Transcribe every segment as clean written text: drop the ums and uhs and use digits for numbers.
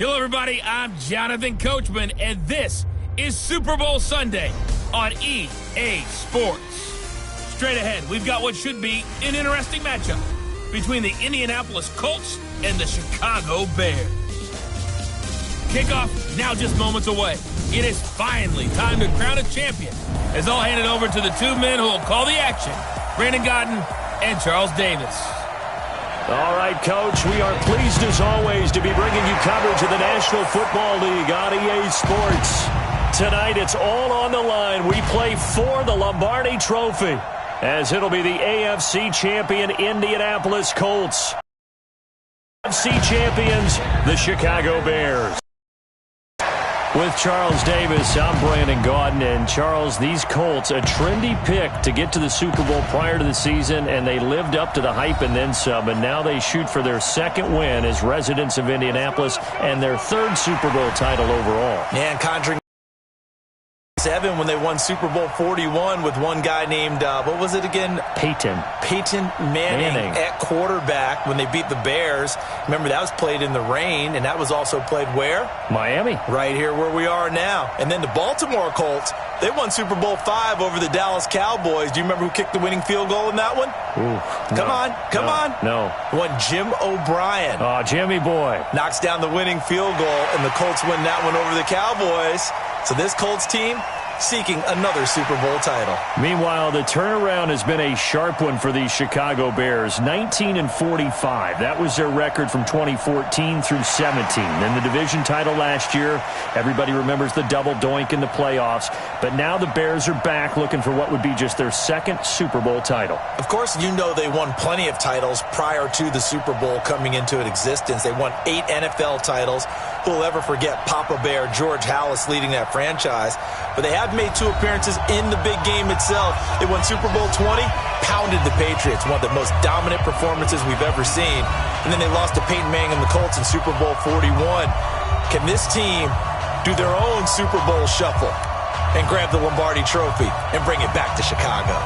Hello, everybody. I'm Jonathan Coachman, and this is Super Bowl Sunday on EA Sports. Straight ahead, we've got what should be an interesting matchup between the Indianapolis Colts and the Chicago Bears. Kickoff now just moments away. It is finally time to crown a champion, as I'll hand it over to the two men who will call the action, Brandon Godden and Charles Davis. All right, Coach, we are pleased as always to be bringing you coverage of the National Football League on EA Sports. Tonight, it's all on the line. We play for the Lombardi Trophy, as it'll be the AFC champion Indianapolis Colts. AFC champions, the Chicago Bears. With Charles Davis, I'm Brandon Gaudin. And Charles, these Colts, a trendy pick to get to the Super Bowl prior to the season, and they lived up to the hype and then some, and now they shoot for their second win as residents of Indianapolis and their third Super Bowl title overall. And conjuring 7 when they won Super Bowl 41 with one guy named, what was it again? Peyton Manning at quarterback when they beat the Bears. Remember, that was played in the rain, and that was also played where? Miami. Right here where we are now. And then the Baltimore Colts, they won Super Bowl 5 over the Dallas Cowboys. Do you remember who kicked the winning field goal in that one? Ooh, Come on. No. One Jim O'Brien. Oh, Jimmy boy. Knocks down the winning field goal, and the Colts win that one over the Cowboys. So this Colts team seeking another Super Bowl title. Meanwhile, the turnaround has been a sharp one for the Chicago Bears. 19-45. That was their record from 2014 through 17. Then the division title last year. Everybody remembers the double doink in the playoffs. But now the Bears are back looking for what would be just their second Super Bowl title. Of course, you know they won plenty of titles prior to the Super Bowl coming into existence. They won 8 NFL titles. Who will ever forget Papa Bear, George Halas leading that franchise? But they have made 2 appearances in the big game itself. They won Super Bowl 20, pounded the Patriots, one of the most dominant performances we've ever seen. And then they lost to Peyton Manning and the Colts in Super Bowl 41. Can this team do their own Super Bowl shuffle and grab the Lombardi Trophy and bring it back to Chicago?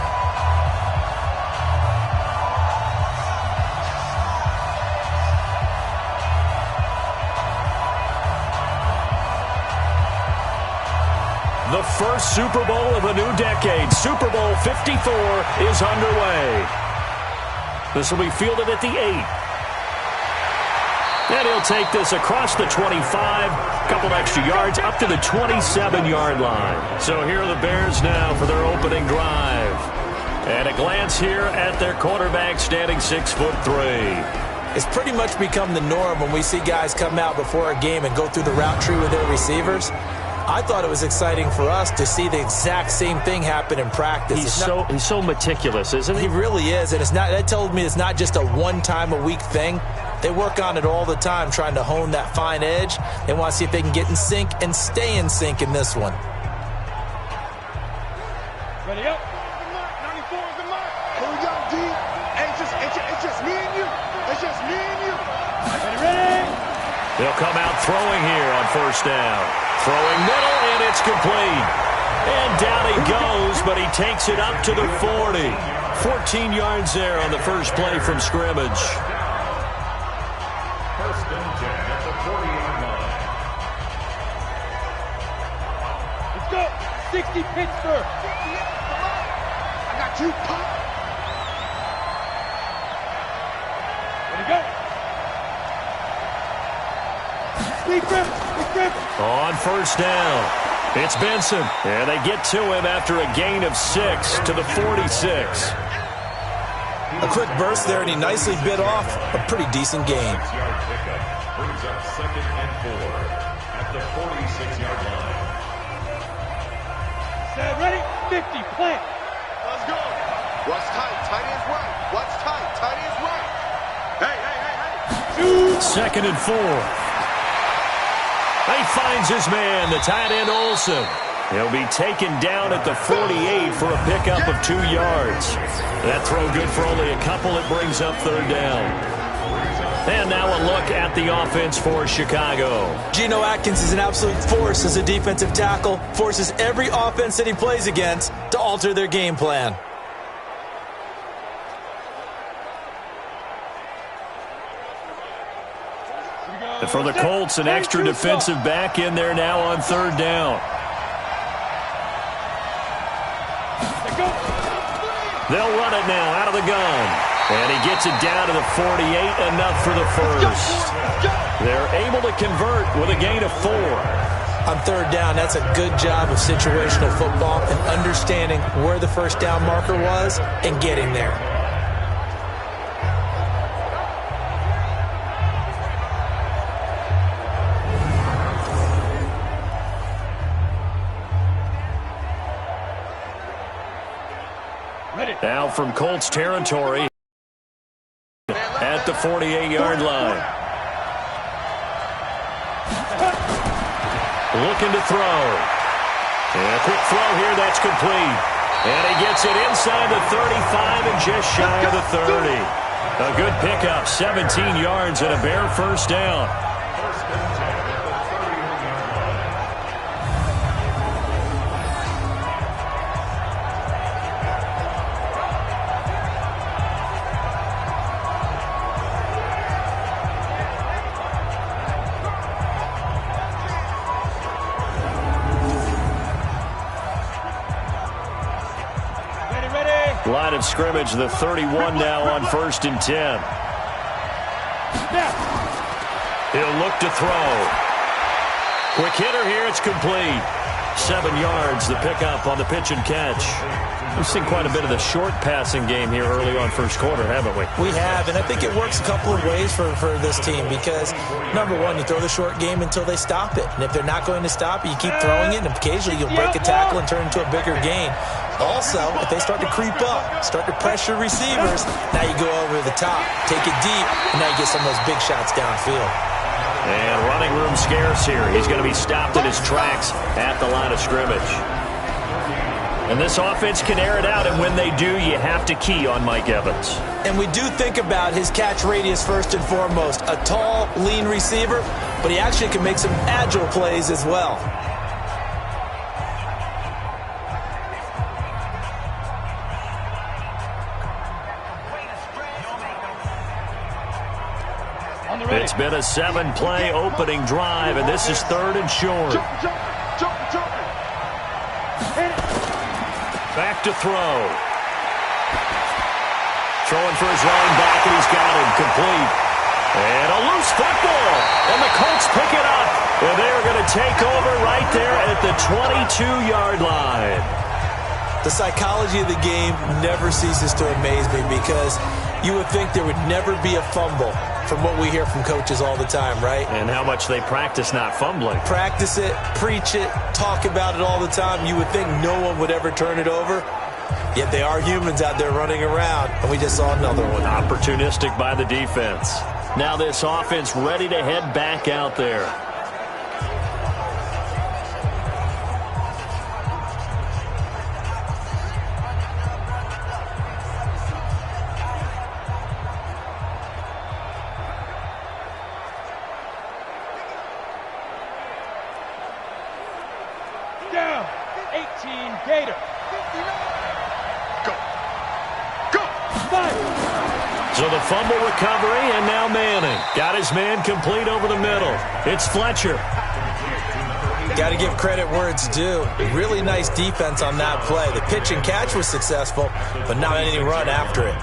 The first Super Bowl of a new decade, Super Bowl 54, is underway. This will be fielded at the 8. And he'll take this across the 25, a couple extra yards, up to the 27-yard line. So here are the Bears now for their opening drive. And a glance here at their quarterback, standing 6'3". It's pretty much become the norm when we see guys come out before a game and go through the route tree with their receivers. I thought it was exciting for us to see the exact same thing happen in practice. He's so meticulous, isn't he? He really is, and that tells me it's not just a one-time-a-week thing. They work on it all the time, trying to hone that fine edge. They want to see if they can get in sync and stay in sync in this one. Ready up. 94 is the mark. Here we go, D. It's just me and you. It's just me and you. Ready? They'll come out throwing here on first down. Throwing middle, and it's complete. And down he goes, but he takes it up to the 40. 14 yards there on the first play from scrimmage. First and 10 at the 40-yard line. Let's go. 60 Pittsburgh. I got you. Ready, go. On first down, it's Benson. And they get to him after a gain of 6 to the 46. A quick burst there, and he nicely bit off a pretty decent gain. 6-yard pickup brings up 2nd and 4 at the 46-yard line. Set, ready, 50, play. Let's go. What's tight? Tight ends right. What's tight? Tight ends right. Hey. 2nd and 4. He finds his man, the tight end Olsen. He'll be taken down at the 48 for a pickup of 2 yards. That throw good for only a couple. It brings up 3rd down. And now a look at the offense for Chicago. Geno Atkins is an absolute force as a defensive tackle. Forces every offense that he plays against to alter their game plan. And for the Colts, an extra defensive back in there now on third down. They'll run it now out of the gun. And he gets it down to the 48, enough for the first. They're able to convert with a gain of 4. On third down, that's a good job of situational football and understanding where the first down marker was and getting there. Now from Colts territory at the 48-yard line. Looking to throw. And a quick throw here, that's complete. And he gets it inside the 35 and just shy of the 30. A good pickup, 17 yards and a bare first down. Line of scrimmage, the 31 now on 1st and 10. He'll look to throw. Quick hitter here, it's complete. 7 yards, the pickup on the pitch and catch. We've seen quite a bit of the short passing game here early on first quarter, haven't we? We have, and I think it works a couple of ways for this team because, number one, you throw the short game until they stop it. And if they're not going to stop it, you keep throwing it, and occasionally you'll break a tackle and turn it into a bigger gain. Also, if they start to creep up, start to pressure receivers, now you go over the top, take it deep, and now you get some of those big shots downfield. And running room scarce here. He's going to be stopped in his tracks at the line of scrimmage. And this offense can air it out, and when they do, you have to key on Mike Evans. And we do think about his catch radius first and foremost. A tall, lean receiver, but he actually can make some agile plays as well. It's been a 7-play opening drive, and this is 3rd and short. Back to throw. Throwing for his running back, and he's got him complete. And a loose football, and the Colts pick it up. And they're going to take over right there at the 22-yard line. The psychology of the game never ceases to amaze me because you would think there would never be a fumble from what we hear from coaches all the time, right? And how much they practice not fumbling. Practice it, preach it, talk about it all the time. You would think no one would ever turn it over. Yet they are humans out there running around, and we just saw another one. Opportunistic by the defense. Now this offense ready to head back out there. Down, 18 Gator. Go. Go. So the fumble recovery, and now Manning. Got his man complete over the middle. It's Fletcher. Got to give credit where it's due. Really nice defense on that play. The pitch and catch was successful, but not any run after it.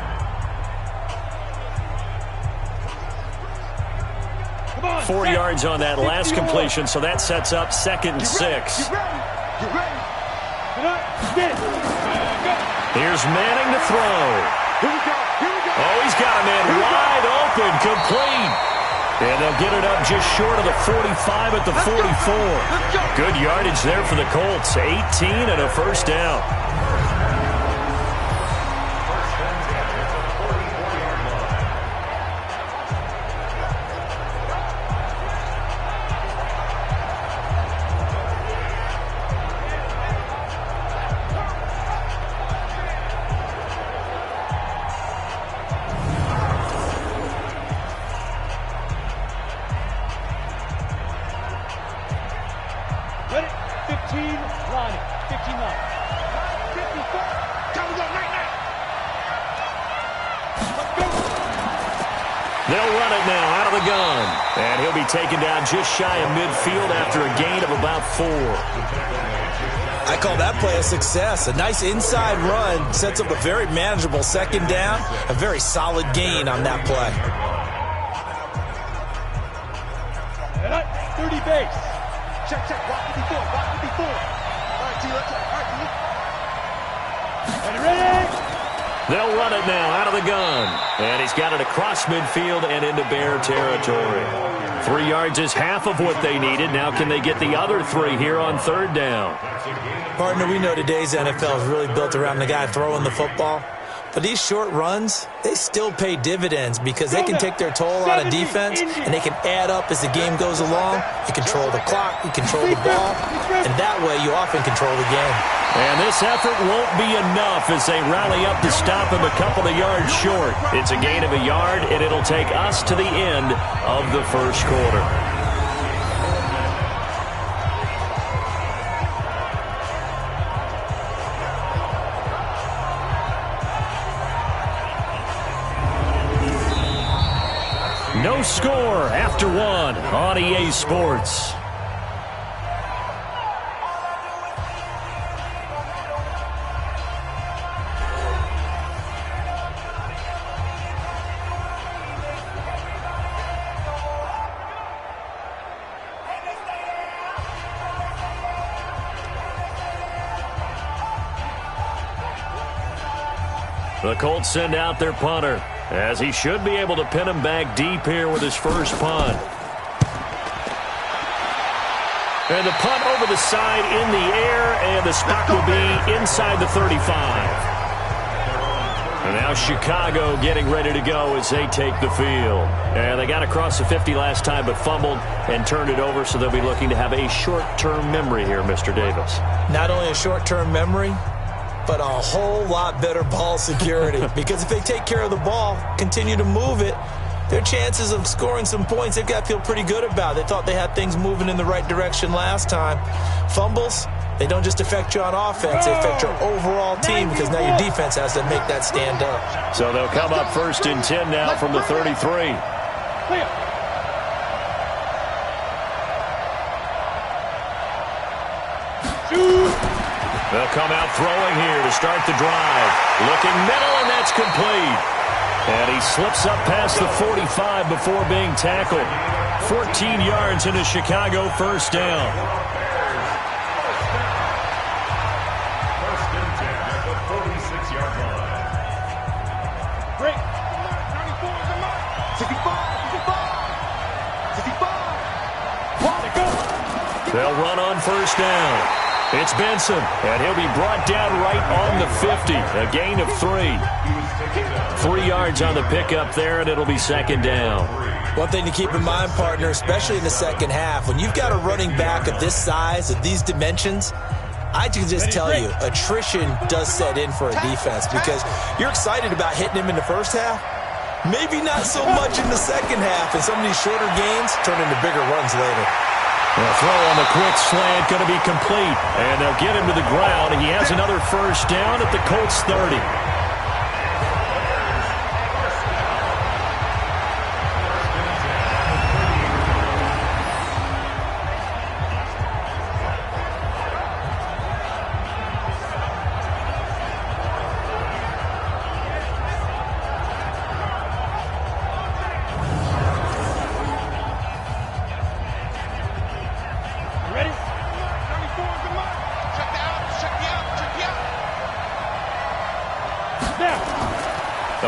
4 yards on that last completion, so that sets up 2nd and 6. Here's Manning to throw. Oh, he's got a man wide open, complete. And they'll get it up just short of the 45 at the 44. Good yardage there for the Colts. 18 and a first down. They'll run it now out of the gun. And he'll be taken down just shy of midfield after a gain of about 4. I call that play a success. A nice inside run sets up a very manageable second down. A very solid gain on that play. 30 base. Check, check. Walk it before. Walk it before. All right, T. Let's go. All right, T. And ready? They'll run it now out of the gun. And he's got it across midfield and into Bear territory. 3 yards is half of what they needed. Now can they get the other 3 here on third down? Partner, we know today's NFL is really built around the guy throwing the football. But these short runs, they still pay dividends because they can take their toll on a defense and they can add up as the game goes along. You control the clock, you control the ball, and that way you often control the game. And this effort won't be enough as they rally up to stop him a couple of yards short. It's a gain of a yard, and it'll take us to the end of the first quarter. No score after 1 on EA Sports. The Colts send out their punter, as he should be able to pin him back deep here with his first punt. And the punt over the side in the air, and the spot will be inside the 35. And now Chicago getting ready to go as they take the field. And they got across the 50 last time but fumbled and turned it over, so they'll be looking to have a short-term memory here, Mr. Davis. Not only a short-term memory, but a whole lot better ball security. Because if they take care of the ball, continue to move it, their chances of scoring some points, they've got to feel pretty good about. They thought they had things moving in the right direction last time. Fumbles, they don't just affect you on offense, they affect your overall team because now your defense has to make that stand up. So they'll come up 1st and 10 now from the 33. They'll come out throwing here to start the drive. Looking middle, and that's complete. And he slips up past the 45 before being tackled. 14 yards into Chicago first down. First and 10 at the 46-yard line. Break. 94 is the mark. 65. 65. 65. Go. They'll run on first down. It's Benson, and he'll be brought down right on the 50. A gain of 3. 3 yards on the pickup there, and it'll be second down. One thing to keep in mind, partner, especially in the second half, when you've got a running back of this size, of these dimensions, I can just tell you, attrition does set in for a defense because you're excited about hitting him in the first half. Maybe not so much in the second half, and some of these shorter gains turn into bigger runs later. The throw on the quick slant going to be complete, and they'll get him to the ground. He has another first down at the Colts 30.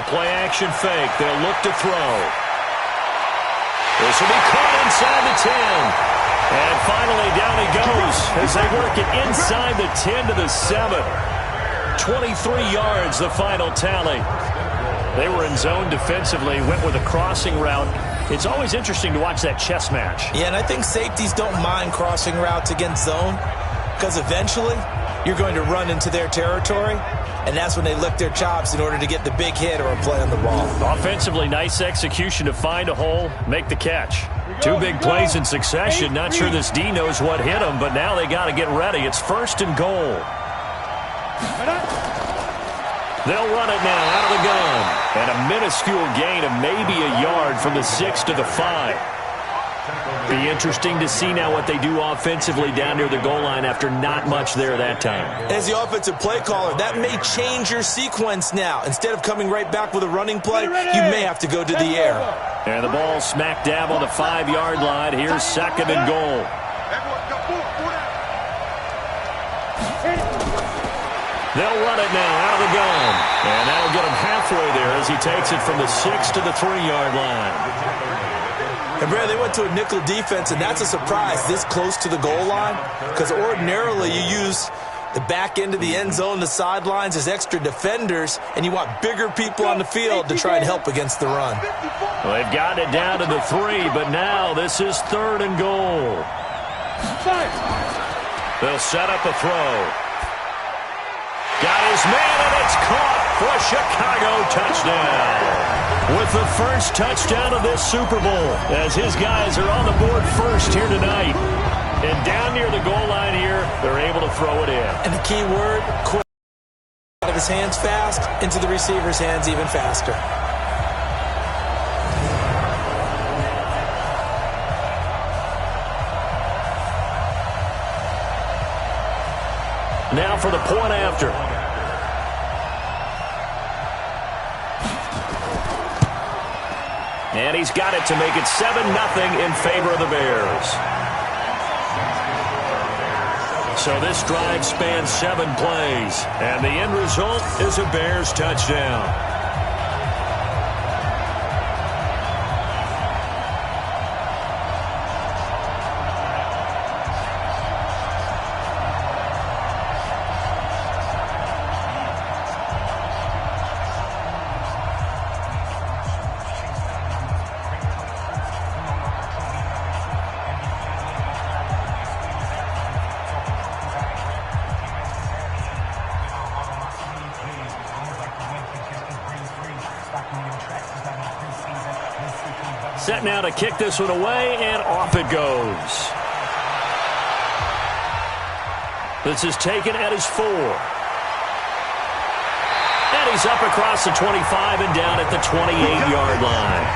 Play-action fake. They'll look to throw. This will be caught inside the 10. And finally, down he goes as they work it inside the 10 to the 7. 23 yards, the final tally. They were in zone defensively, went with a crossing route. It's always interesting to watch that chess match. Yeah, and I think safeties don't mind crossing routes against zone because eventually you're going to run into their territory. And that's when they lick their chops in order to get the big hit or a play on the ball. Offensively, nice execution to find a hole, make the catch. 2 big plays in succession. Not sure this D knows what hit him, but now they got to get ready. It's 1st and goal. They'll run it now out of the gun. And a minuscule gain of maybe a yard from the 6 to the 5. Be interesting to see now what they do offensively down near the goal line after not much there that time. As the offensive play caller, that may change your sequence now. Instead of coming right back with a running play, you may have to go to the air. And the ball smack dab on the 5-yard line. Here's 2nd and goal. They'll run it now out of the gun. And that'll get him halfway there as he takes it from the 6 to the 3-yard line. And, Brad, they went to a nickel defense, and that's a surprise this close to the goal line, because ordinarily you use the back end of the end zone, the sidelines as extra defenders, and you want bigger people on the field to try and help against the run. Well, they've gotten it down to the 3, but now this is 3rd and goal. They'll set up a throw. Got his man, and it's caught for a Chicago touchdown. With the first touchdown of this Super Bowl, as his guys are on the board first here tonight. And down near the goal line here, they're able to throw it in. And the key word, quick. Out of his hands fast, into the receiver's hands even faster. Now for the point after. And he's got it to make it 7-0 in favor of the Bears. So this drive spans 7 plays. And the end result is a Bears touchdown. Set now to kick this one away, and off it goes. This is taken at his 4. And he's up across the 25 and down at the 28-yard line.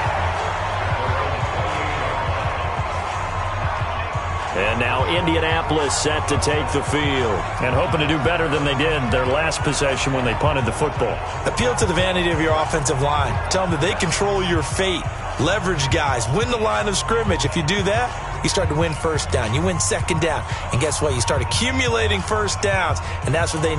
And now Indianapolis set to take the field. And hoping to do better than they did their last possession when they punted the football. Appeal to the vanity of your offensive line. Tell them that they control your fate. Leverage guys. Win the line of scrimmage. If you do that, you start to win first down. You win second down. And guess what? You start accumulating first downs. And that's what they need.